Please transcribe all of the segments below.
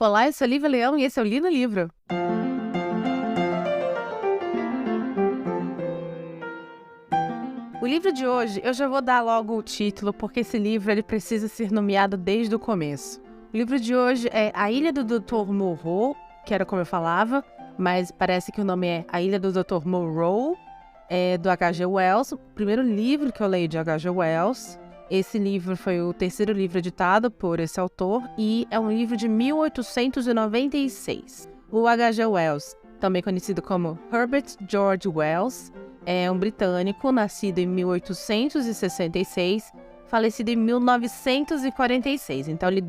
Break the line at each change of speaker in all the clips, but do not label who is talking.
Olá, eu sou a Lívia Leão e esse é o Li no Livro. O livro de hoje, eu já vou dar logo o título, porque esse livro ele precisa ser nomeado desde o começo. O livro de hoje é A Ilha do Dr. Moreau, que era como eu falava, mas parece que o nome é A Ilha do Dr. Moreau, do H.G. Wells, o primeiro livro que eu leio de H.G. Wells. Esse livro foi o terceiro livro editado por esse autor e é um livro de 1896. O H.G. Wells, também conhecido como Herbert George Wells, é um britânico nascido em 1866, falecido em 1946. Então ele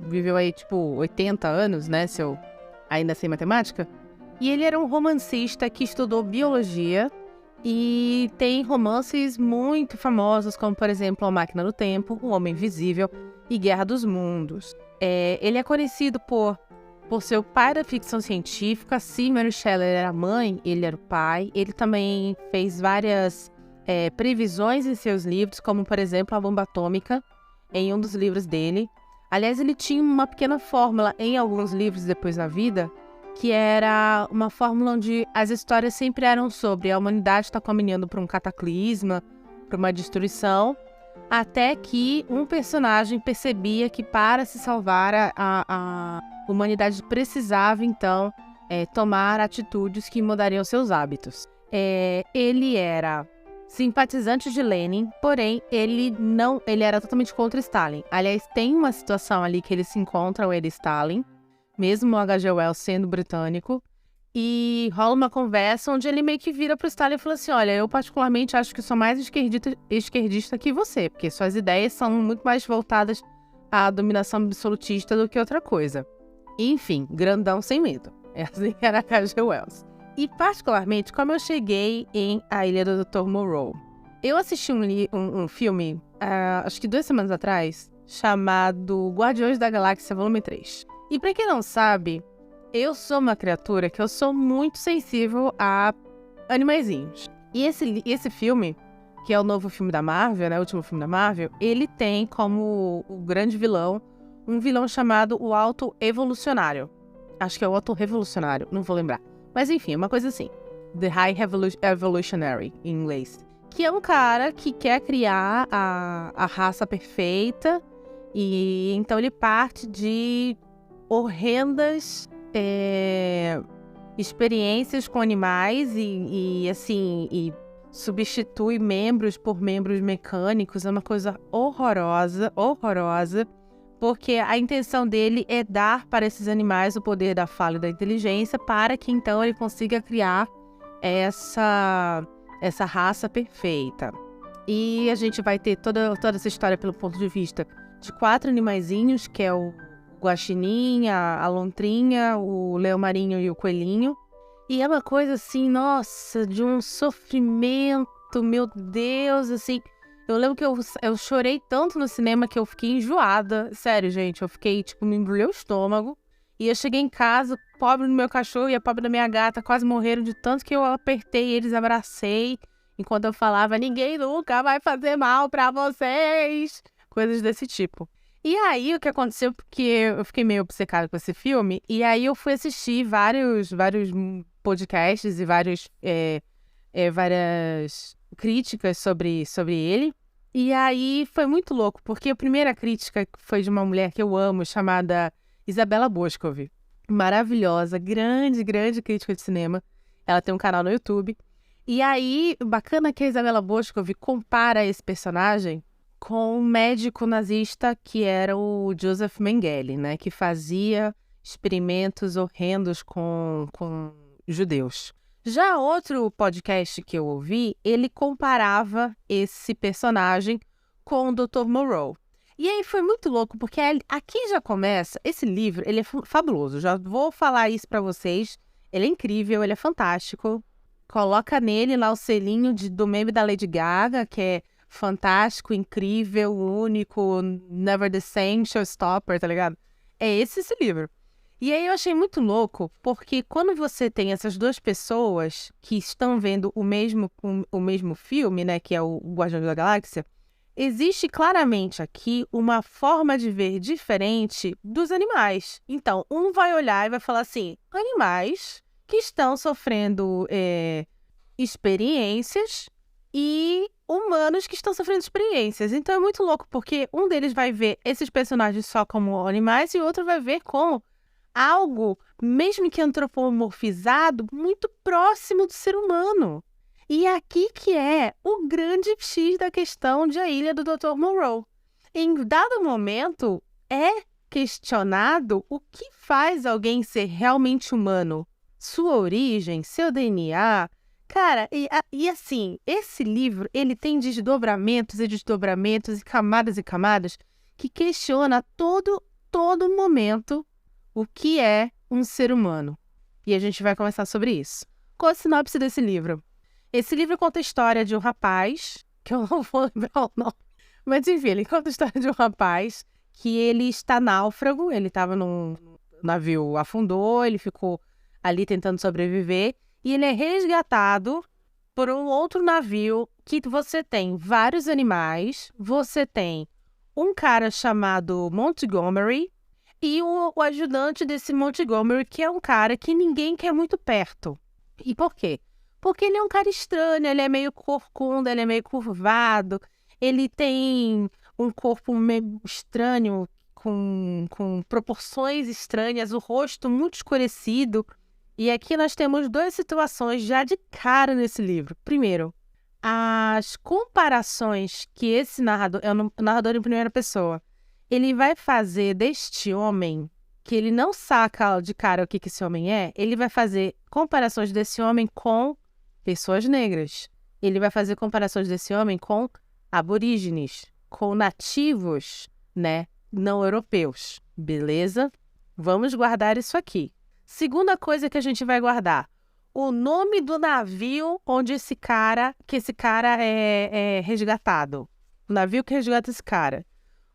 viveu aí tipo 80 anos, né, se eu ainda sei matemática. E ele era um romancista que estudou biologia e tem romances muito famosos, como, por exemplo, A Máquina do Tempo, O Homem Invisível e Guerra dos Mundos. Ele é conhecido por ser o pai da ficção científica. Se Mary Shelley era a mãe, ele era o pai. Ele também fez várias previsões em seus livros, como, por exemplo, a bomba atômica, em um dos livros dele. Aliás, ele tinha uma pequena fórmula em alguns livros depois na vida, que era uma fórmula onde as histórias sempre eram sobre a humanidade está caminhando para um cataclisma, para uma destruição, até que um personagem percebia que para se salvar a humanidade precisava, então, tomar atitudes que mudariam seus hábitos. Ele era simpatizante de Lenin, porém, ele era totalmente contra Stalin. Aliás, tem uma situação ali que eles se encontram, ele e Stalin, mesmo o H.G. Wells sendo britânico, e rola uma conversa onde ele meio que vira pro Stalin e fala assim: olha, eu particularmente acho que sou mais esquerdista que você, porque suas ideias são muito mais voltadas à dominação absolutista do que outra coisa. E, enfim, grandão sem medo. É assim que era H.G. Wells. E, particularmente, como eu cheguei em A Ilha do Dr. Moreau. Eu assisti um filme, acho que 2 semanas atrás, chamado Guardiões da Galáxia Volume 3. E pra quem não sabe, eu sou uma criatura que eu sou muito sensível a animaizinhos. E esse filme, que é o novo filme da Marvel, né, o último filme da Marvel, ele tem como o grande vilão, um vilão chamado o Alto Evolucionário. Acho que é o Alto Revolucionário, não vou lembrar. Mas enfim, uma coisa assim. The High Evolutionary, em inglês. Que é um cara que quer criar a raça perfeita, e então ele parte de horrendas experiências com animais e substitui membros por membros mecânicos. É uma coisa horrorosa, porque a intenção dele é dar para esses animais o poder da fala e da inteligência para que então ele consiga criar essa raça perfeita. E a gente vai ter toda essa história pelo ponto de vista de 4 animaizinhos, que é o guaxinim, a lontrinha, o leão marinho e o coelhinho. E é uma coisa assim, nossa, de um sofrimento, meu Deus, assim. Eu lembro que eu chorei tanto no cinema que eu fiquei enjoada. Sério, gente, eu fiquei, me embrulhou o estômago. E eu cheguei em casa, pobre do meu cachorro e a pobre da minha gata quase morreram de tanto que eu apertei eles, abracei, enquanto eu falava: ninguém nunca vai fazer mal pra vocês. Coisas desse tipo. E aí, o que aconteceu, porque eu fiquei meio obcecada com esse filme, e aí eu fui assistir vários podcasts e várias críticas sobre ele. E aí foi muito louco, porque a primeira crítica foi de uma mulher que eu amo, chamada Isabella Boscov. Maravilhosa, grande crítica de cinema. Ela tem um canal no YouTube. E aí, bacana que a Isabella Boscov compara esse personagem com um médico nazista que era o Joseph Mengele, né? Que fazia experimentos horrendos com judeus. Já outro podcast que eu ouvi, ele comparava esse personagem com o Dr. Moreau. E aí foi muito louco, porque aqui já começa, esse livro, ele é fabuloso, já vou falar isso pra vocês. Ele é incrível, ele é fantástico. Coloca nele lá o selinho do meme da Lady Gaga, que é fantástico, incrível, único, never the same, showstopper, tá ligado? É esse livro. E aí eu achei muito louco, porque quando você tem essas duas pessoas que estão vendo o mesmo filme, né, que é o Guardiões da Galáxia, existe claramente aqui uma forma de ver diferente dos animais. Então, um vai olhar e vai falar assim, animais que estão sofrendo experiências e humanos que estão sofrendo experiências. Então, é muito louco, porque um deles vai ver esses personagens só como animais e o outro vai ver como algo, mesmo que antropomorfizado, muito próximo do ser humano. E aqui que é o grande X da questão de A Ilha do Dr. Moreau. Em dado momento, é questionado o que faz alguém ser realmente humano. Sua origem, seu DNA. Cara, e assim, esse livro, ele tem desdobramentos e camadas que questiona todo momento o que é um ser humano. E a gente vai conversar sobre isso. Qual a sinopse desse livro? Esse livro conta a história de um rapaz, que eu não vou lembrar o nome, mas enfim, ele conta a história de um rapaz que ele está náufrago, ele estava num navio, afundou, ele ficou ali tentando sobreviver, e ele é resgatado por um outro navio que você tem vários animais, você tem um cara chamado Montgomery e o ajudante desse Montgomery, que é um cara que ninguém quer muito perto. E por quê? Porque ele é um cara estranho, ele é meio corcunda, ele é meio curvado, ele tem um corpo meio estranho, com proporções estranhas, o rosto muito escurecido. E aqui nós temos duas situações já de cara nesse livro. Primeiro, as comparações que esse narrador, é um narrador em primeira pessoa, ele vai fazer deste homem, que ele não saca de cara o que esse homem é, ele vai fazer comparações desse homem com pessoas negras. Ele vai fazer comparações desse homem com aborígenes, com nativos, né, não europeus. Beleza? Vamos guardar isso aqui. Segunda coisa que a gente vai guardar, o nome do navio onde esse cara é resgatado. O navio que resgata esse cara.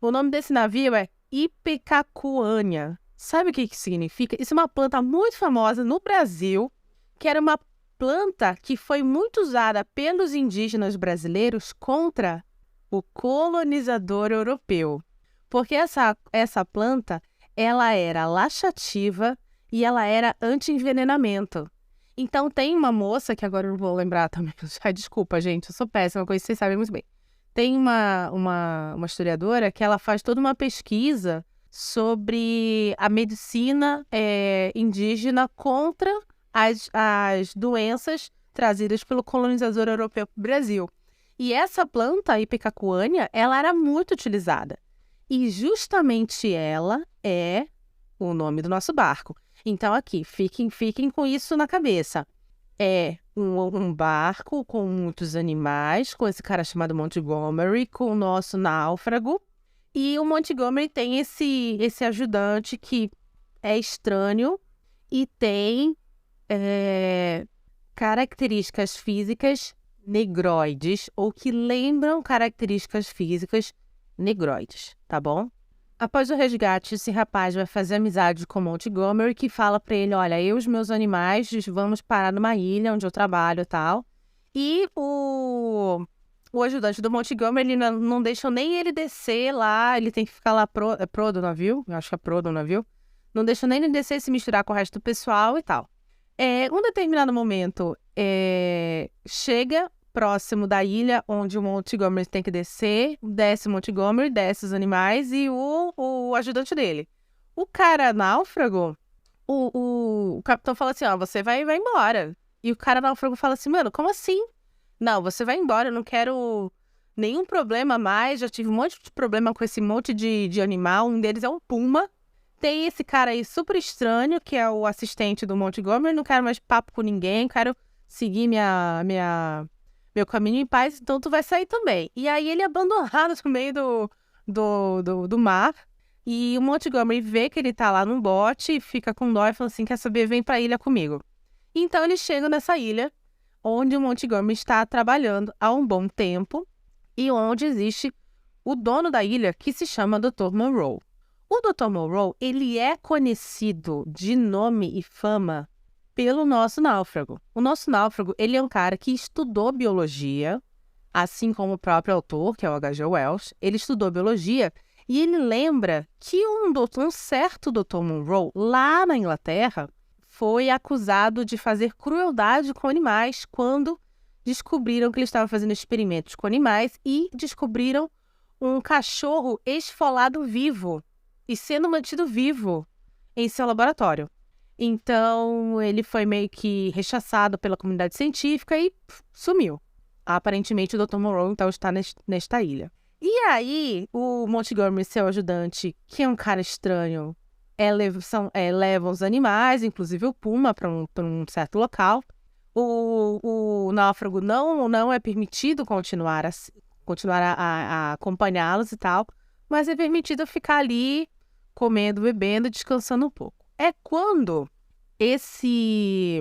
O nome desse navio é Ipecacuanha. Sabe o que isso significa? Isso é uma planta muito famosa no Brasil, que era uma planta que foi muito usada pelos indígenas brasileiros contra o colonizador europeu. Porque essa planta, ela era laxativa e ela era anti-envenenamento. Então tem uma moça, que agora eu não vou lembrar também, desculpa, gente, eu sou péssima, coisa que vocês sabem muito bem. Tem uma historiadora que ela faz toda uma pesquisa sobre a medicina indígena contra as doenças trazidas pelo colonizador europeu para o Brasil. E essa planta, a Ipecacuanha, ela era muito utilizada. E justamente ela é o nome do nosso barco. Então aqui, fiquem com isso na cabeça. É um barco com muitos animais, com esse cara chamado Montgomery, com o nosso náufrago. E o Montgomery tem esse ajudante que é estranho e tem características físicas negroides, ou que lembram características físicas negroides, tá bom? Após o resgate, esse rapaz vai fazer amizade com Montgomery, que fala pra ele, olha, eu e os meus animais vamos parar numa ilha onde eu trabalho e tal. E o ajudante do Montgomery, ele não deixa nem ele descer lá, ele tem que ficar lá pro do navio, eu acho que é pro do navio. Não deixa nem ele descer e se misturar com o resto do pessoal e tal. Um determinado momento, chega próximo da ilha onde o Montgomery tem que descer, desce o Montgomery, desce os animais e o ajudante dele. O cara náufrago, o capitão fala assim, ó, você vai embora. E o cara náufrago fala assim, mano, como assim? Não, você vai embora, eu não quero nenhum problema mais, já tive um monte de problema com esse monte de animal, um deles é um puma. Tem esse cara aí super estranho, que é o assistente do Montgomery, não quero mais papo com ninguém, quero seguir meu caminho em paz, então tu vai sair também. E aí ele é abandonado no meio do mar, e o Montgomery vê que ele tá lá num bote, fica com dó e fala assim, quer saber, vem pra ilha comigo. Então eles chegam nessa ilha, onde o Montgomery está trabalhando há um bom tempo, e onde existe o dono da ilha, que se chama Dr. Moreau. O Dr. Moreau, ele é conhecido de nome e fama pelo nosso náufrago. O nosso náufrago, ele é um cara que estudou biologia, assim como o próprio autor, que é o H.G. Wells. Ele estudou biologia e ele lembra que um certo Dr. Monroe, lá na Inglaterra, foi acusado de fazer crueldade com animais quando descobriram que ele estava fazendo experimentos com animais e descobriram um cachorro esfolado vivo e sendo mantido vivo em seu laboratório. Então, ele foi meio que rechaçado pela comunidade científica e sumiu. Aparentemente, o Dr. Monroe, então, está nesta ilha. E aí, o Montgomery, seu ajudante, que é um cara estranho, leva os animais, inclusive o puma, para um certo local. O náufrago não é permitido continuar a acompanhá-los e tal, mas é permitido ficar ali comendo, bebendo, descansando um pouco. É quando esse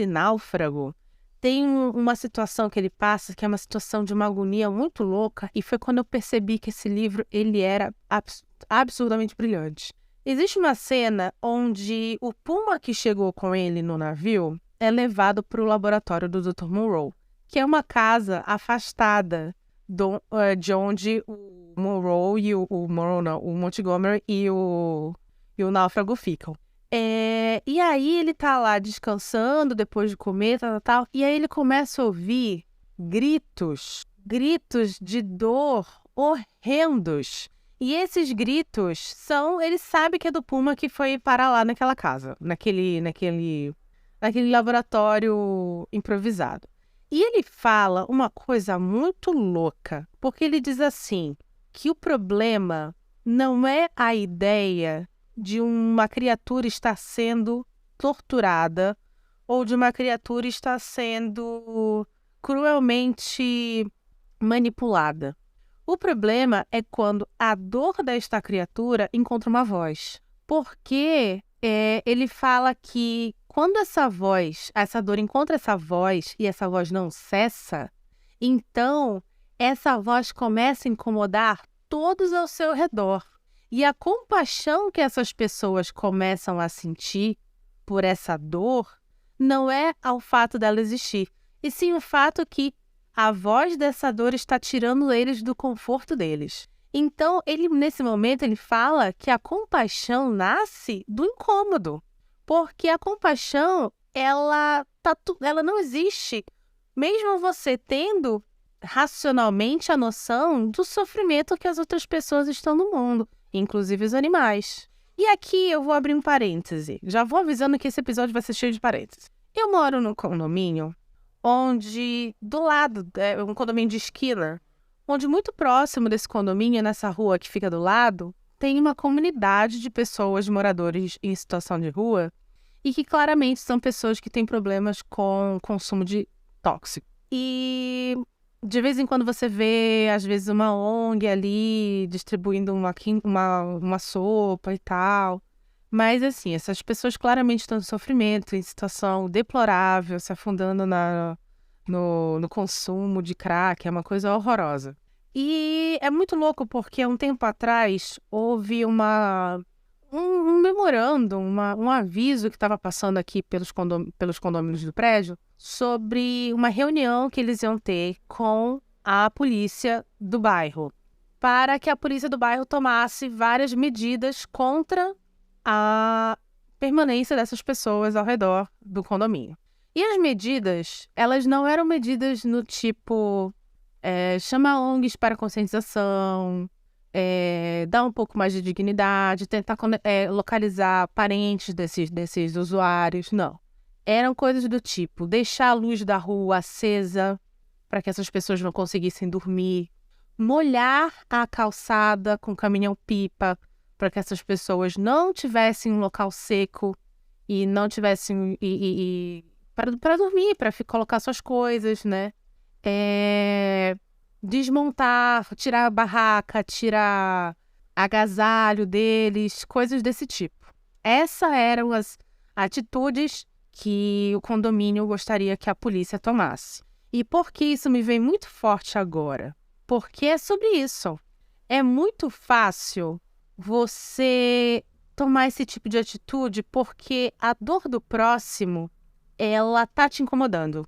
náufrago tem uma situação que ele passa, que é uma situação de uma agonia muito louca, e foi quando eu percebi que esse livro ele era absurdamente brilhante. Existe uma cena onde o puma que chegou com ele no navio é levado para o laboratório do Dr. Monroe, que é uma casa afastada de onde o Monroe e o Montgomery e o náufrago ficam. E aí ele tá lá descansando depois de comer, tal, e aí ele começa a ouvir gritos de dor horrendos. E esses gritos ele sabe que é do puma que foi parar lá naquela casa, naquele laboratório improvisado. E ele fala uma coisa muito louca, porque ele diz assim, que o problema não é a ideia de uma criatura estar sendo torturada ou de uma criatura estar sendo cruelmente manipulada. O problema é quando a dor desta criatura encontra uma voz. Porque ele fala que quando essa dor encontra essa voz e essa voz não cessa, então essa voz começa a incomodar todos ao seu redor. E a compaixão que essas pessoas começam a sentir por essa dor não é ao fato dela existir, e sim o fato que a voz dessa dor está tirando eles do conforto deles. Então, nesse momento, ele fala que a compaixão nasce do incômodo, porque a compaixão, ela não existe, mesmo você tendo racionalmente a noção do sofrimento que as outras pessoas estão no mundo, inclusive os animais. E aqui eu vou abrir um parêntese. Já vou avisando que esse episódio vai ser cheio de parênteses. Eu moro num condomínio onde, do lado, é um condomínio de esquina, onde muito próximo desse condomínio, nessa rua que fica do lado, tem uma comunidade de pessoas, de moradores em situação de rua, e que claramente são pessoas que têm problemas com consumo de tóxico. E de vez em quando você vê, às vezes, uma ONG ali distribuindo uma sopa e tal. Mas, assim, essas pessoas claramente estão em sofrimento, em situação deplorável, se afundando no consumo de crack, é uma coisa horrorosa. E é muito louco porque, há um tempo atrás, houve um memorando, um aviso que estava passando aqui pelos condôminos do prédio sobre uma reunião que eles iam ter com a polícia do bairro, para que a polícia do bairro tomasse várias medidas contra a permanência dessas pessoas ao redor do condomínio. E as medidas, elas não eram medidas no tipo chamar ONGs para conscientização, dar um pouco mais de dignidade, tentar localizar parentes desses usuários, não. Eram coisas do tipo deixar a luz da rua acesa para que essas pessoas não conseguissem dormir, molhar a calçada com caminhão-pipa para que essas pessoas não tivessem um local seco e não tivessem para dormir, para colocar suas coisas, né? Desmontar, tirar a barraca, tirar agasalho deles, coisas desse tipo. Essas eram as atitudes que o condomínio gostaria que a polícia tomasse. E por que isso me vem muito forte agora? Porque é sobre isso. É muito fácil você tomar esse tipo de atitude porque a dor do próximo, ela tá te incomodando.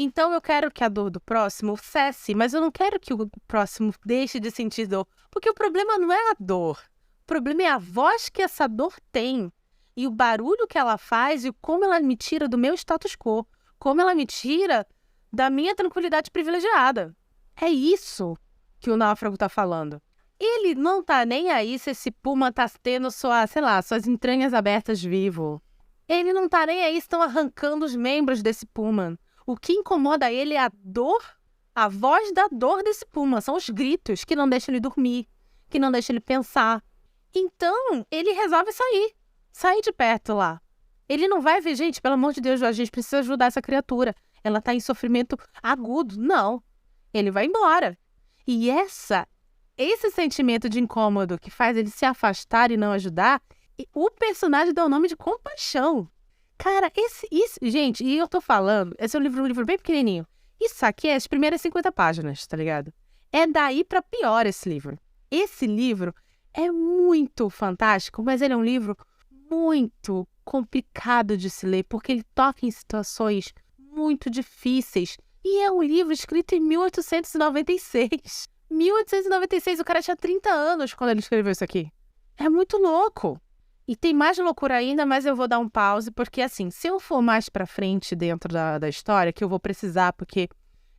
Então eu quero que a dor do próximo cesse, mas eu não quero que o próximo deixe de sentir dor. Porque o problema não é a dor. O problema é a voz que essa dor tem. E o barulho que ela faz e como ela me tira do meu status quo. Como ela me tira da minha tranquilidade privilegiada. É isso que o náufrago tá falando. Ele não tá nem aí se esse puma tá tendo suas entranhas abertas vivo. Ele não tá nem aí se estão arrancando os membros desse puma. O que incomoda ele é a dor, a voz da dor desse puma. São os gritos que não deixam ele dormir, que não deixam ele pensar. Então, ele resolve sair de perto lá. Ele não vai ver, gente, pelo amor de Deus, a gente precisa ajudar essa criatura. Ela tá em sofrimento agudo. Não. Ele vai embora. E esse sentimento de incômodo que faz ele se afastar e não ajudar, o personagem dá o nome de compaixão. Cara, gente, e eu tô falando, esse é um livro bem pequenininho. Isso aqui é as primeiras 50 páginas, tá ligado? É daí pra pior esse livro. Esse livro é muito fantástico, mas ele é um livro muito complicado de se ler, porque ele toca em situações muito difíceis. E é um livro escrito em 1896. 1896, o cara tinha 30 anos quando ele escreveu isso aqui. É muito louco. E tem mais loucura ainda, mas eu vou dar um pause, porque assim, se eu for mais pra frente dentro da história, que eu vou precisar, porque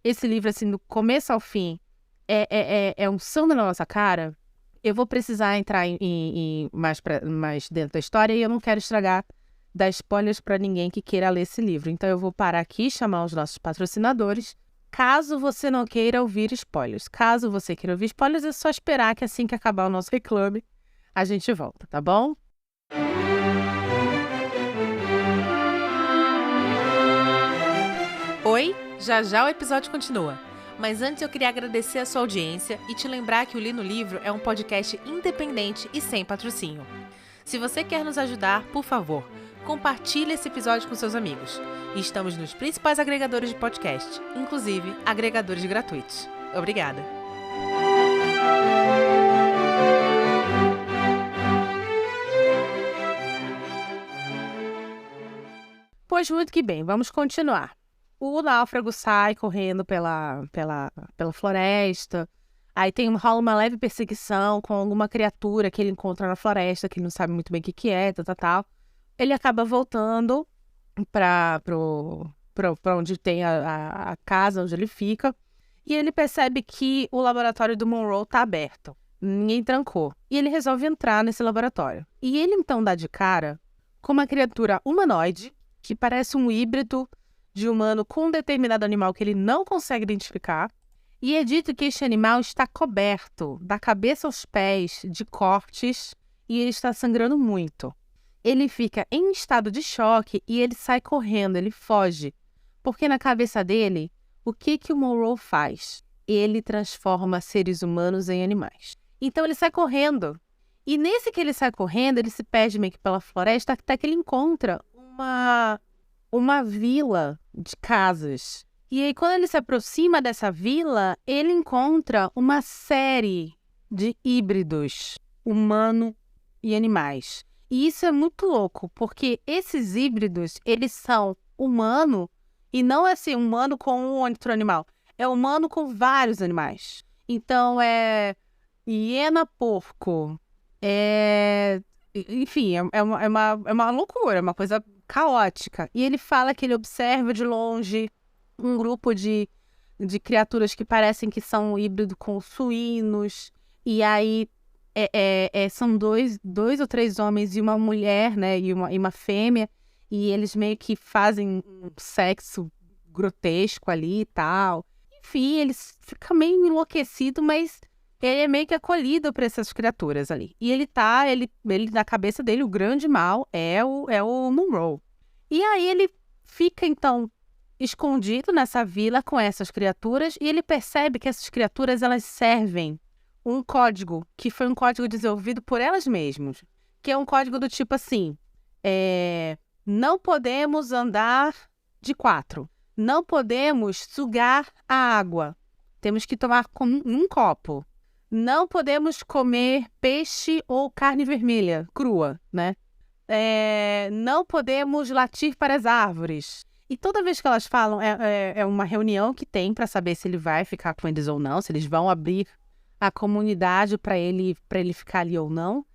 esse livro, assim, do começo ao fim, é um sangue na nossa cara, eu vou precisar entrar mais dentro da história e eu não quero dar spoilers pra ninguém que queira ler esse livro. Então eu vou parar aqui e chamar os nossos patrocinadores. Caso você não queira ouvir spoilers. Caso você queira ouvir spoilers, é só esperar que assim que acabar o nosso reclame, a gente volta, tá bom?
Oi, já já o episódio continua. Mas antes eu queria agradecer a sua audiência e te lembrar que o Li no Livro é um podcast independente e sem patrocínio. Se você quer nos ajudar, por favor, compartilhe esse episódio com seus amigos. E estamos nos principais agregadores de podcast, inclusive agregadores gratuitos. Obrigada!
Pois muito que bem, vamos continuar. O náufrago sai correndo pela floresta. Aí rola uma leve perseguição com alguma criatura que ele encontra na floresta, que ele não sabe muito bem o que é, tal. Ele acaba voltando para onde tem a casa onde ele fica. E ele percebe que o laboratório do Monroe está aberto. Ninguém trancou. E ele resolve entrar nesse laboratório. E ele então dá de cara com uma criatura humanoide que parece um híbrido de humano com um determinado animal que ele não consegue identificar. E é dito que este animal está coberto, da cabeça aos pés, de cortes, e ele está sangrando muito. Ele fica em estado de choque e ele sai correndo, ele foge. Porque na cabeça dele, o que o Monroe faz? Ele transforma seres humanos em animais. Então ele sai correndo. E nesse que ele sai correndo, ele se perde meio que pela floresta, até que ele encontra uma vila de casas. E aí, quando ele se aproxima dessa vila, ele encontra uma série de híbridos, humano e animais. E isso é muito louco, porque esses híbridos, eles são humano, e não é assim, humano com um outro animal. É humano com vários animais. Então, é hiena, porco, enfim, é uma loucura, é uma coisa caótica. E ele fala que ele observa de longe um grupo de criaturas que parecem que são híbridos com suínos. E aí são dois ou três homens e uma mulher, né? E uma fêmea. E eles meio que fazem um sexo grotesco ali e tal. Enfim, ele fica meio enlouquecido, mas ele é meio que acolhido por essas criaturas ali. E ele na cabeça dele, o grande mal é o Monroe. E aí ele fica, então, escondido nessa vila com essas criaturas, e ele percebe que essas criaturas, elas servem um código, que foi um código desenvolvido por elas mesmas, que é um código do tipo assim, não podemos andar de 4, não podemos sugar a água, temos que tomar com um copo, não podemos comer peixe ou carne vermelha, crua, né? Não podemos latir para as árvores. E toda vez que elas falam, é uma reunião que tem para saber se ele vai ficar com eles ou não, se eles vão abrir a comunidade para ele ficar ali ou não.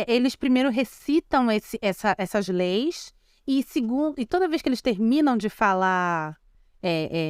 Eles primeiro recitam essas leis e toda vez que eles terminam de falar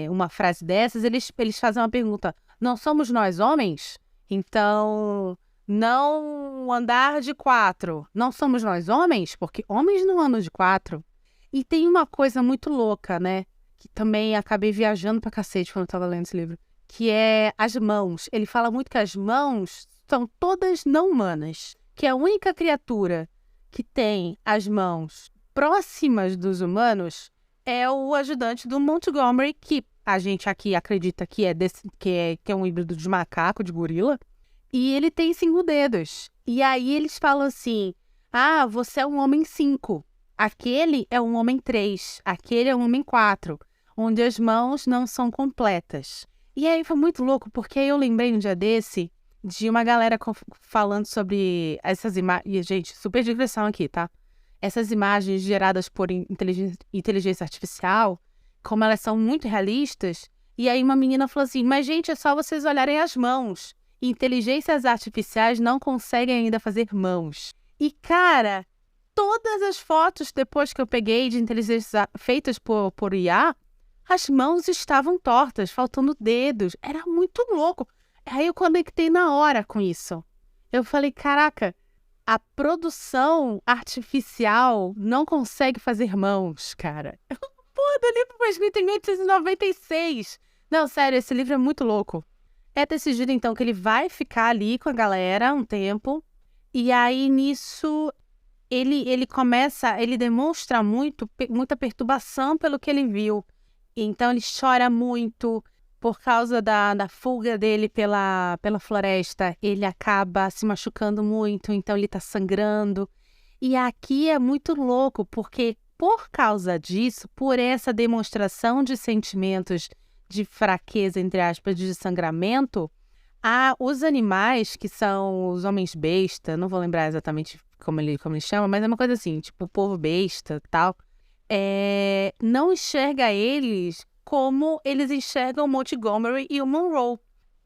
uma frase dessas, eles fazem uma pergunta: não somos nós homens? Então, não andar de 4. Não somos nós homens? Porque homens não andam de 4. E tem uma coisa muito louca, né? Que também acabei viajando pra cacete quando eu tava lendo esse livro. Que é as mãos. Ele fala muito que as mãos são todas não humanas. Que a única criatura que tem as mãos próximas dos humanos é o ajudante do Montgomery, que a gente aqui acredita que é um híbrido de macaco, de gorila. E ele tem 5 dedos. E aí eles falam assim: você é um homem 5. Aquele é um homem 3. Aquele é um homem 4. Onde as mãos não são completas. E aí foi muito louco, porque aí eu lembrei um dia desse de uma galera falando sobre essas imagens. E, gente, super digressão aqui, tá? Essas imagens geradas por inteligência artificial, como elas são muito realistas. E aí uma menina falou assim: mas, gente, é só vocês olharem as mãos. Inteligências artificiais não conseguem ainda fazer mãos. E, cara, todas as fotos depois que eu peguei de inteligências feitas por IA, as mãos estavam tortas, faltando dedos. Era muito louco. Aí eu conectei na hora com isso. Eu falei, caraca, a produção artificial não consegue fazer mãos, cara. Pô, do livro foi escrito em 1896. Não, sério, esse livro é muito louco. É decidido, então, que ele vai ficar ali com a galera um tempo. E aí, nisso, ele demonstra muita perturbação pelo que ele viu. Então, ele chora muito por causa da fuga dele pela floresta. Ele acaba se machucando muito, então ele tá sangrando. E aqui é muito louco, porque por causa disso, por essa demonstração de sentimentos de fraqueza, entre aspas, de sangramento, os animais, que são os homens besta, não vou lembrar exatamente como ele chama, mas é uma coisa assim, tipo o povo besta e tal, não enxerga eles como eles enxergam o Montgomery e o Monroe.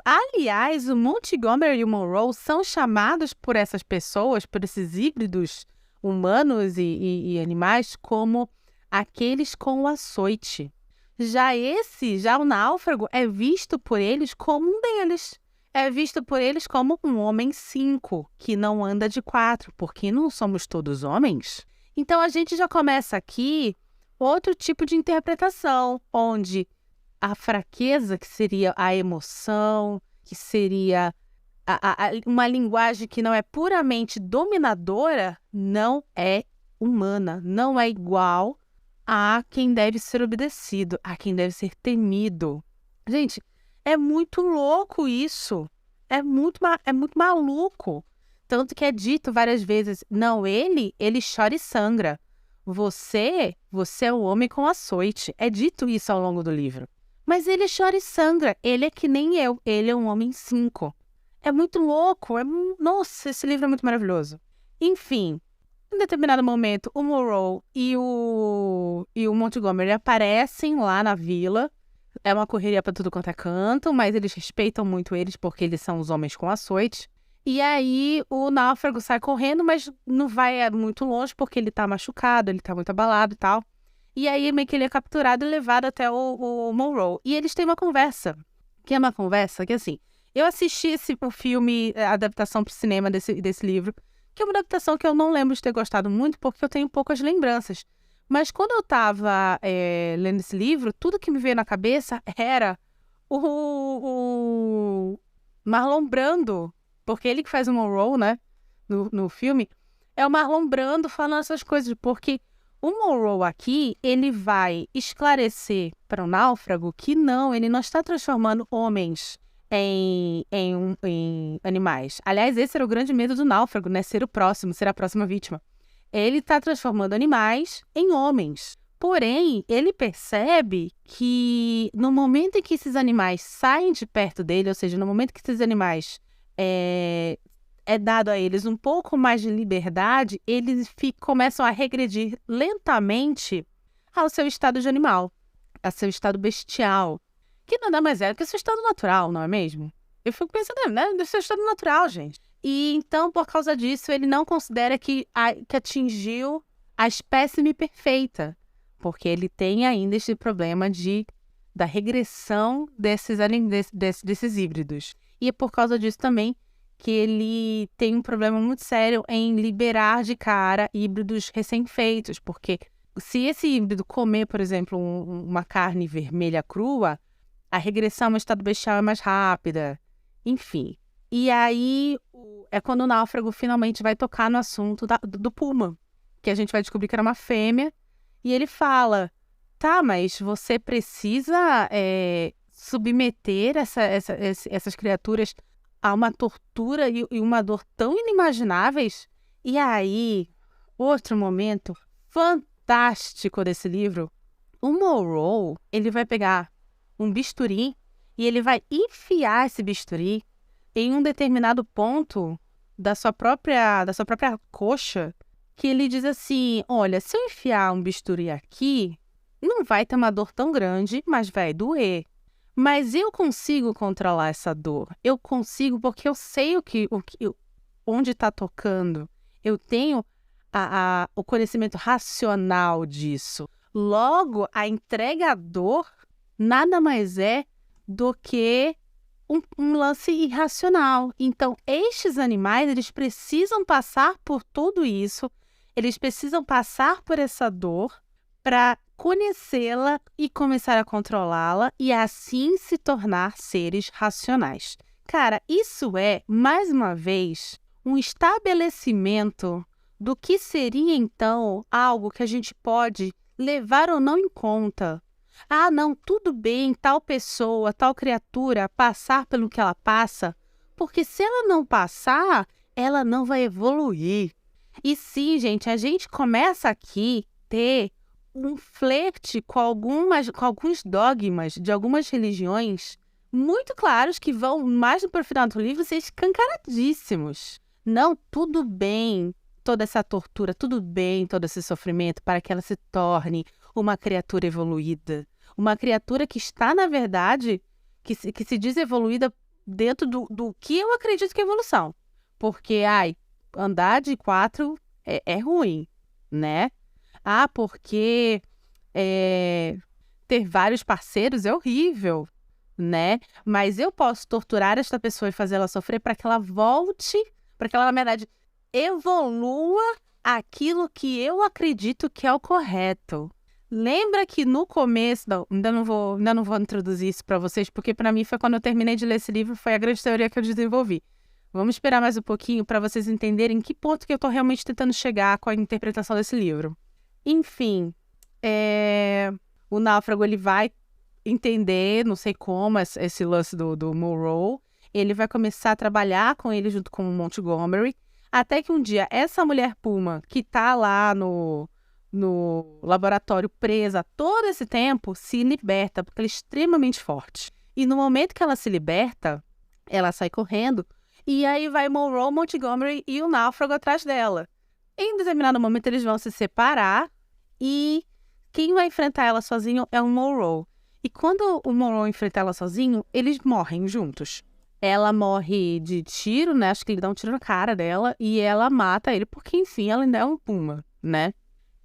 Aliás, o Montgomery e o Monroe são chamados por essas pessoas, por esses híbridos humanos e animais, como aqueles com o açoite. Já o náufrago é visto por eles como um deles. É visto por eles como um homem 5, que não anda de 4, porque não somos todos homens. Então, a gente já começa aqui outro tipo de interpretação, onde a fraqueza, que seria a emoção, que seria uma linguagem que não é puramente dominadora, não é humana, não é igual a quem deve ser obedecido, a quem deve ser temido. Gente, é muito louco isso. É muito maluco. Tanto que é dito várias vezes, não, ele chora e sangra. Você é o homem com açoite. É dito isso ao longo do livro. Mas ele chora e sangra. Ele é que nem eu. Ele é um homem 5. É muito louco. Nossa, esse livro é muito maravilhoso. Enfim, em determinado momento, o Monroe e o Montgomery aparecem lá na vila. É uma correria para tudo quanto é canto, mas eles respeitam muito eles porque eles são os homens com açoite. E aí o náufrago sai correndo, mas não vai muito longe porque ele tá machucado, ele tá muito abalado e tal. E aí meio que ele é capturado e levado até o Monroe. E eles têm uma conversa, que é uma conversa que, assim, eu assisti o filme, a adaptação pro cinema desse livro, que é uma adaptação que eu não lembro de ter gostado muito porque eu tenho poucas lembranças. Mas quando eu tava lendo esse livro, tudo que me veio na cabeça era o Marlon Brando, porque ele que faz o Monroe, né, no filme, é o Marlon Brando falando essas coisas, porque o Monroe aqui, ele vai esclarecer para o náufrago que ele não está transformando homens em animais. Aliás, esse era o grande medo do náufrago, né, ser a próxima vítima. Ele está transformando animais em homens. Porém, ele percebe que no momento em que esses animais saem de perto dele, ou seja, no momento que esses animais é dado a eles um pouco mais de liberdade, eles começam a regredir lentamente ao seu estado de animal, ao seu estado bestial, que nada mais é do que o seu estado natural, não é mesmo? Eu fico pensando, né, do seu estado natural, gente. E então, por causa disso, ele não considera que atingiu a espécime perfeita, porque ele tem ainda esse problema da regressão desses híbridos. E é por causa disso também que ele tem um problema muito sério em liberar de cara híbridos recém-feitos, porque se esse híbrido comer, por exemplo, uma carne vermelha crua, a regressão ao estado bestial é mais rápida, enfim. E aí é quando o náufrago finalmente vai tocar no assunto do puma, que a gente vai descobrir que era uma fêmea, e ele fala, tá, mas você precisa submeter essas criaturas a uma tortura e uma dor tão inimagináveis? E aí, outro momento fantástico desse livro, o Monroe, ele vai pegar um bisturi e ele vai enfiar esse bisturi em um determinado ponto da sua própria coxa, que ele diz assim, olha, se eu enfiar um bisturi aqui, não vai ter uma dor tão grande, mas vai doer. Mas eu consigo controlar essa dor. Eu consigo porque eu sei onde está tocando. Eu tenho o conhecimento racional disso. Logo, a entregador nada mais é do que um lance irracional. Então, estes animais, eles precisam passar por tudo isso, eles precisam passar por essa dor para conhecê-la e começar a controlá-la e assim se tornar seres racionais. Cara, isso é, mais uma vez, um estabelecimento do que seria, então, algo que a gente pode levar ou não em conta. Ah, não, tudo bem, tal pessoa, tal criatura passar pelo que ela passa, porque se ela não passar, ela não vai evoluir. E sim, gente, a gente começa aqui a ter um flerte com alguns dogmas de algumas religiões muito claros que vão, mais para o final do livro, ser escancaradíssimos. Não, tudo bem toda essa tortura, tudo bem todo esse sofrimento para que ela se torne uma criatura evoluída. Uma criatura que está, na verdade, que se diz evoluída dentro do que eu acredito que é evolução. Porque, andar de 4 é ruim, né? Porque ter vários parceiros é horrível, né? Mas eu posso torturar esta pessoa e fazer ela sofrer para que ela volte, para que ela, na verdade, evolua aquilo que eu acredito que é o correto. Lembra que no começo, ainda não vou introduzir isso para vocês, porque para mim foi quando eu terminei de ler esse livro, foi a grande teoria que eu desenvolvi. Vamos esperar mais um pouquinho para vocês entenderem em que ponto que eu estou realmente tentando chegar com a interpretação desse livro. Enfim, o náufrago ele vai entender, não sei como, esse lance do Monroe. Ele vai começar a trabalhar com ele junto com o Montgomery, até que um dia essa mulher puma, que está lá no laboratório presa todo esse tempo, se liberta, porque ela é extremamente forte. E no momento que ela se liberta, ela sai correndo, e aí vai Monroe, Montgomery e o náufrago atrás dela. Em determinado momento eles vão se separar, e quem vai enfrentar ela sozinho é o Monroe. E quando o Monroe enfrenta ela sozinho, eles morrem juntos. Ela morre de tiro, né? Acho que ele dá um tiro na cara dela, e ela mata ele, porque enfim, ela ainda é um puma, né?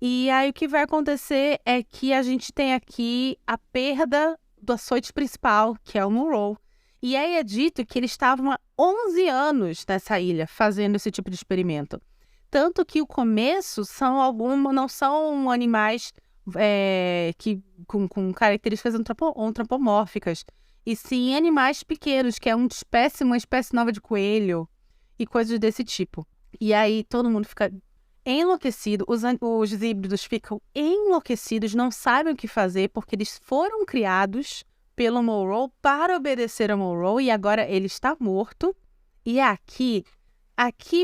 E aí o que vai acontecer é que a gente tem aqui a perda do açoite principal, que é o Monroe. E aí é dito que eles estavam há 11 anos nessa ilha fazendo esse tipo de experimento. Tanto que o começo não são animais com características antropomórficas, e sim animais pequenos, que é uma espécie nova de coelho e coisas desse tipo. E aí todo mundo fica enlouquecido, os híbridos ficam enlouquecidos, não sabem o que fazer, porque eles foram criados pelo Monroe para obedecer a Monroe, e agora ele está morto. E aqui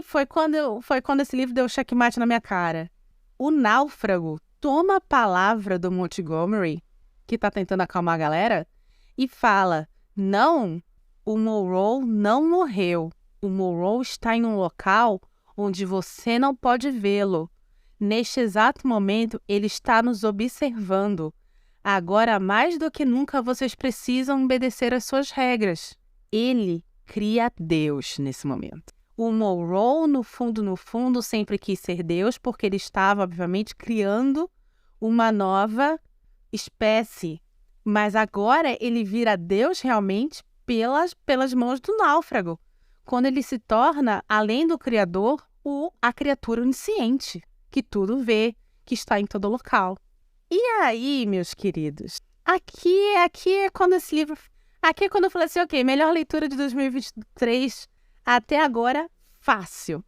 foi quando esse livro deu checkmate na minha cara. O náufrago toma a palavra do Montgomery, que está tentando acalmar a galera, e fala, não, o Monroe não morreu. O Monroe está em um local onde você não pode vê-lo. Neste exato momento, ele está nos observando. Agora, mais do que nunca, vocês precisam obedecer às suas regras. Ele cria Deus nesse momento. O Monroe, no fundo, sempre quis ser Deus, porque ele estava, obviamente, criando uma nova espécie. Mas agora ele vira Deus realmente pelas mãos do náufrago, quando ele se torna, além do Criador, a criatura onisciente, que tudo vê, que está em todo local. E aí, meus queridos, aqui é quando esse livro... Aqui é quando eu falei assim, ok, melhor leitura de 2023 até agora, fácil.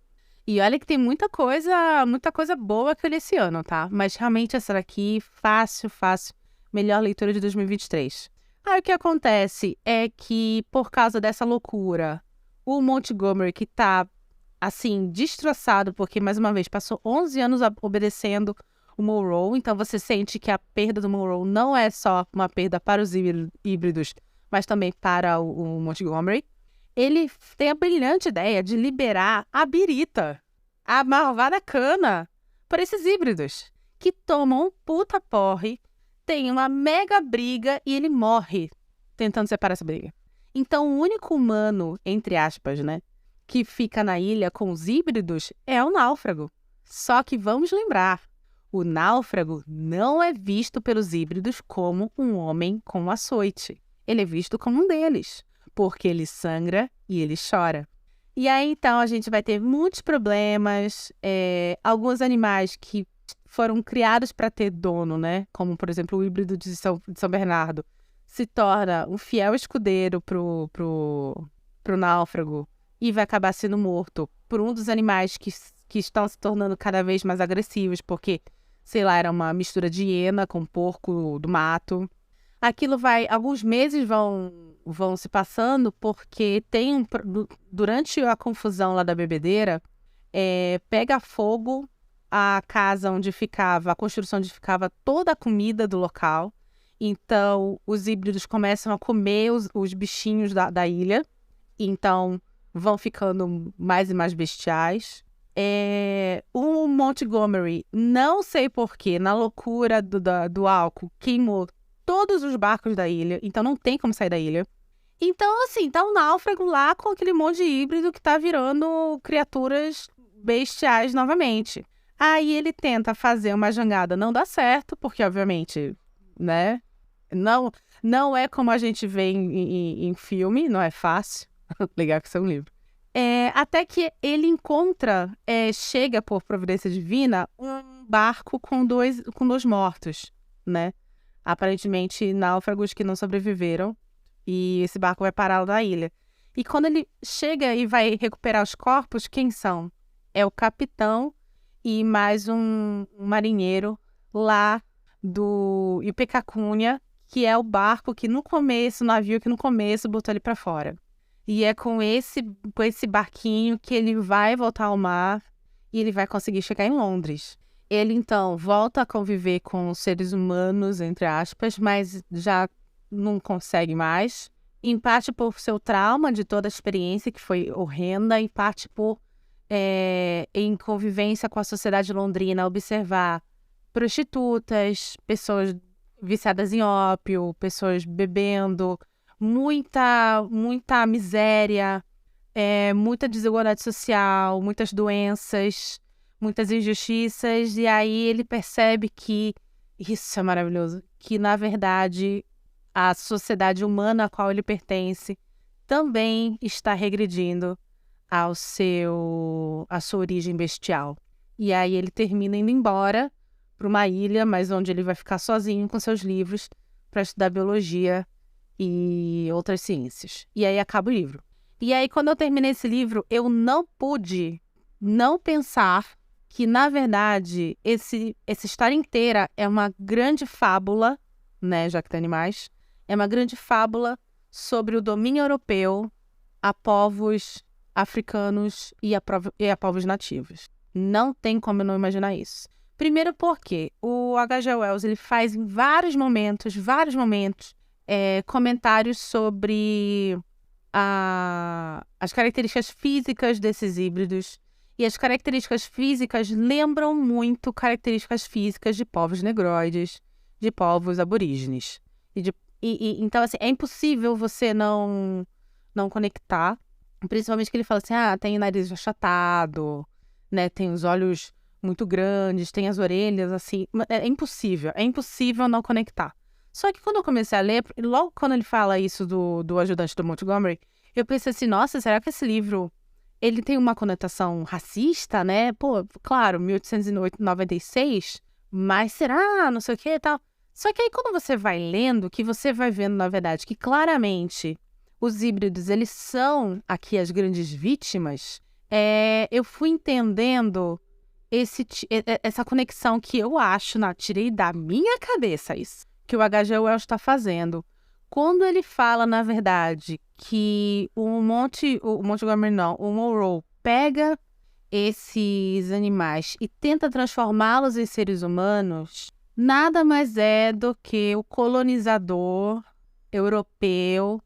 E olha que tem muita coisa boa que eu li esse ano, tá? Mas realmente essa daqui, fácil, melhor leitura de 2023. Aí o que acontece é que, por causa dessa loucura, o Montgomery, que tá, assim, destroçado, porque, mais uma vez, passou 11 anos obedecendo o Monroe, então você sente que a perda do Monroe não é só uma perda para os híbridos, mas também para o Montgomery. Ele tem a brilhante ideia de liberar a birita, a malvada cana, para esses híbridos, que tomam um puta porre, tem uma mega briga e ele morre tentando separar essa briga. Então, o único humano, entre aspas, né, que fica na ilha com os híbridos é o náufrago. Só que vamos lembrar, o náufrago não é visto pelos híbridos como um homem com açoite. Ele é visto como um deles, porque ele sangra e ele chora. E aí, então, a gente vai ter muitos problemas, alguns animais que foram criados para ter dono, né? Como, por exemplo, o híbrido de São Bernardo, se torna um fiel escudeiro pro náufrago e vai acabar sendo morto por um dos animais que estão se tornando cada vez mais agressivos, porque, sei lá, era uma mistura de hiena com porco do mato. Aquilo alguns meses vão se passando, porque durante a confusão lá da bebedeira, pega fogo a casa onde ficava, a construção onde ficava toda a comida do local. Então, os híbridos começam a comer os bichinhos da ilha. Então, vão ficando mais e mais bestiais. O Montgomery, não sei porquê, na loucura do álcool, queimou todos os barcos da ilha. Então, não tem como sair da ilha. Então, assim, tá um náufrago lá com aquele monte de híbrido que tá virando criaturas bestiais novamente. Aí ele tenta fazer uma jangada, não dá certo, porque, obviamente, né? Não é como a gente vê em filme, não é fácil. Legal que isso é um livro. Até que ele chega por providência divina, um barco com dois mortos, né? Aparentemente, náufragos que não sobreviveram. E esse barco vai parar lá na ilha. E quando ele chega e vai recuperar os corpos, quem são? É o capitão e mais um marinheiro lá do Ipecacúnia, que é o barco que o navio que no começo botou ele para fora. E é com esse barquinho que ele vai voltar ao mar e ele vai conseguir chegar em Londres. Ele, então, volta a conviver com os seres humanos, entre aspas, mas já não consegue mais. Em parte por seu trauma de toda a experiência, que foi horrenda, em parte por, em convivência com a sociedade londrina, observar prostitutas, pessoas viciadas em ópio, pessoas bebendo, muita miséria, muita desigualdade social, muitas doenças, muitas injustiças, e aí ele percebe que, isso é maravilhoso, que na verdade a sociedade humana a qual ele pertence também está regredindo à sua origem bestial. E aí ele termina indo embora para uma ilha, mas onde ele vai ficar sozinho com seus livros para estudar biologia e outras ciências. E aí acaba o livro. E aí, quando eu terminei esse livro, eu não pude não pensar que, na verdade, essa história inteira é uma grande fábula, né, já que tem animais, é uma grande fábula sobre o domínio europeu a povos africanos e a povos nativos. Não tem como eu não imaginar isso. Primeiro porque o H.G. Wells ele faz em vários momentos, comentários sobre as características físicas desses híbridos. E as características físicas lembram muito características físicas de povos negroides, de povos aborígenes. Então, assim, é impossível você não conectar. Principalmente que ele fala assim, tem o nariz achatado, né? Tem os olhos muito grandes, tem as orelhas, assim. É impossível não conectar. Só que quando eu comecei a ler, logo quando ele fala isso do ajudante do Montgomery, eu pensei assim, nossa, será que esse livro, ele tem uma conotação racista, né? Pô, claro, 1896, mas será? Não sei o que e tal. Só que aí quando você vai lendo, que você vai vendo, na verdade, que claramente os híbridos, eles são aqui as grandes vítimas, eu fui entendendo essa conexão que eu acho, tirei da minha cabeça isso, que o H.G. Wells está fazendo. Quando ele fala, na verdade, que o Monroe pega esses animais e tenta transformá-los em seres humanos, nada mais é do que o colonizador europeu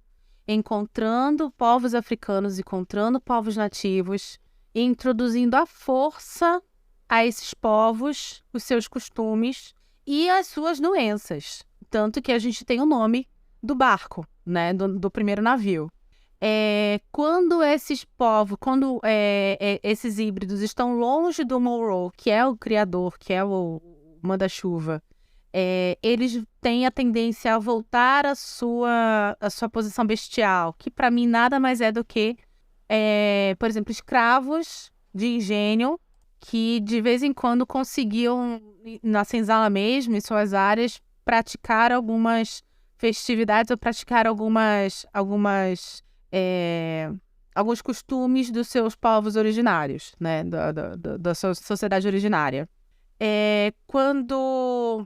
encontrando povos africanos, encontrando povos nativos e introduzindo à força a esses povos os seus costumes e as suas doenças. Tanto que a gente tem o nome do barco, né, do primeiro navio. Quando esses povos, esses híbridos estão longe do Monroe, que é o criador, que é o manda-chuva, eles têm a tendência a voltar à sua posição bestial, que para mim nada mais é do que, por exemplo, escravos de engenho que de vez em quando conseguiam, na senzala mesmo, em suas áreas, praticar algumas festividades ou praticar alguns costumes dos seus povos originários, né, da sua sociedade originária. Quando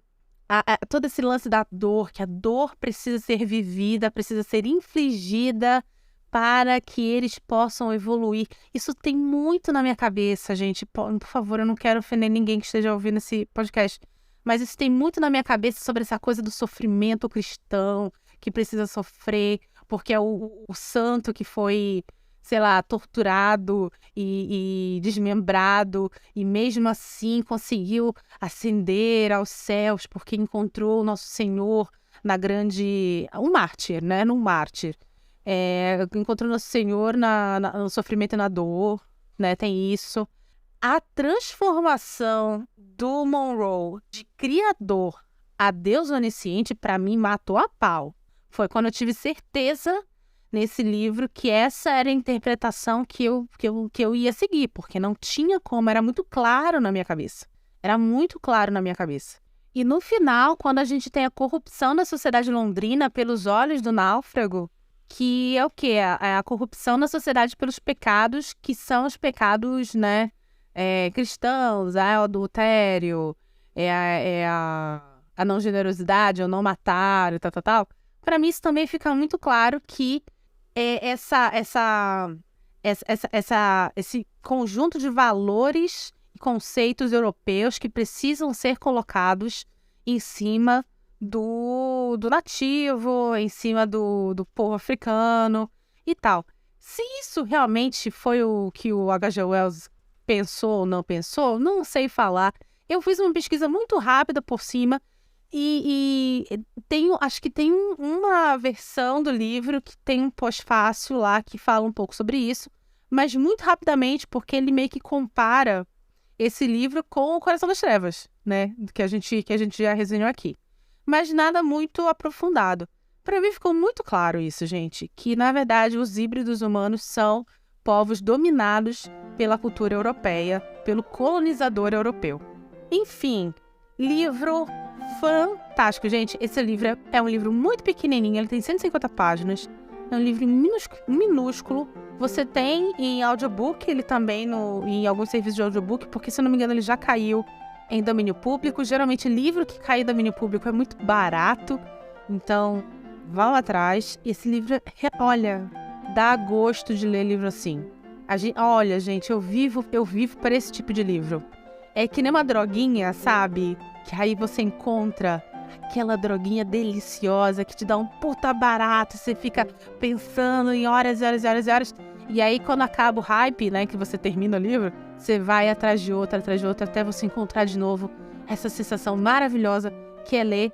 todo esse lance da dor, que a dor precisa ser vivida, precisa ser infligida para que eles possam evoluir. Isso tem muito na minha cabeça, gente. Por favor, eu não quero ofender ninguém que esteja ouvindo esse podcast, mas isso tem muito na minha cabeça sobre essa coisa do sofrimento cristão, que precisa sofrer, porque é o santo que foi, sei lá, torturado e desmembrado, e mesmo assim conseguiu ascender aos céus, porque encontrou o nosso Senhor na grande... Um mártir, né? Num mártir. Encontrou nosso Senhor no sofrimento e na dor, né? Tem isso. A transformação do Monroe de criador a Deus onisciente, para mim, matou a pau. Foi quando eu tive certeza nesse livro que essa era a interpretação que eu ia seguir, porque não tinha como, era muito claro na minha cabeça. Era muito claro na minha cabeça. E no final, quando a gente tem a corrupção da sociedade londrina pelos olhos do náufrago, que é o quê? É a corrupção na sociedade pelos pecados, que são os pecados, né, cristãos, o adultério, a não generosidade, o não matar, e tal. Para mim, isso também fica muito claro que esse conjunto de valores e conceitos europeus que precisam ser colocados em cima do nativo, em cima do povo africano e tal. Se isso realmente foi o que o H.G. Wells pensou ou não pensou, não sei falar. Eu fiz uma pesquisa muito rápida por cima e acho que tem uma versão do livro que tem um pós-fácil lá que fala um pouco sobre isso, mas muito rapidamente, porque ele meio que compara esse livro com O Coração das Trevas, né? Que a gente já resenhou aqui. Mas nada muito aprofundado. Para mim ficou muito claro isso, gente, que na verdade os híbridos humanos são povos dominados pela cultura europeia, pelo colonizador europeu. Enfim, livro fantástico, gente. Esse livro é um livro muito pequenininho, ele tem 150 páginas, é um livro minúsculo. Você tem em audiobook, ele também em alguns serviços de audiobook, porque se eu não me engano ele já caiu em domínio público. Geralmente livro que cai em domínio público é muito barato, então vão atrás. Esse livro, olha, dá gosto de ler livro assim. Olha, gente, eu vivo para esse tipo de livro. É que nem uma droguinha, sabe? Que aí você encontra aquela droguinha deliciosa que te dá um puta barato, você fica pensando em horas e horas e horas e horas. E aí, quando acaba o hype, né, que você termina o livro, você vai atrás de outra, até você encontrar de novo essa sensação maravilhosa que é ler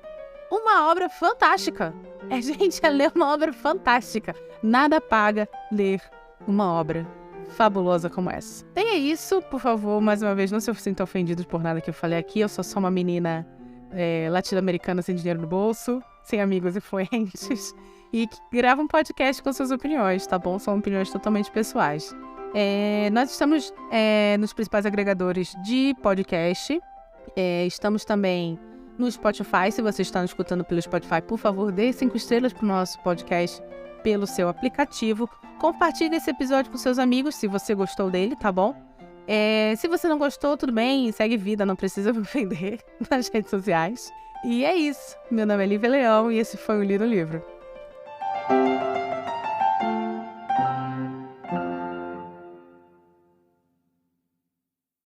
uma obra fantástica. Gente, é ler uma obra fantástica. Nada paga ler uma obra fabulosa como essa. Tenha isso, por favor, mais uma vez, não se sintam ofendidos por nada que eu falei aqui. Eu sou só uma menina latino-americana sem dinheiro no bolso, sem amigos influentes, e que grava um podcast com suas opiniões, tá bom? São opiniões totalmente pessoais. Nós estamos nos principais agregadores de podcast. Estamos também no Spotify. Se você está nos escutando pelo Spotify, por favor, dê 5 estrelas para o nosso podcast pelo seu aplicativo. Compartilhe esse episódio com seus amigos, se você gostou dele, tá bom? Se você não gostou, tudo bem, segue vida, não precisa me ofender nas redes sociais. E é isso. Meu nome é Lívia Leão e esse foi o Li no Livro.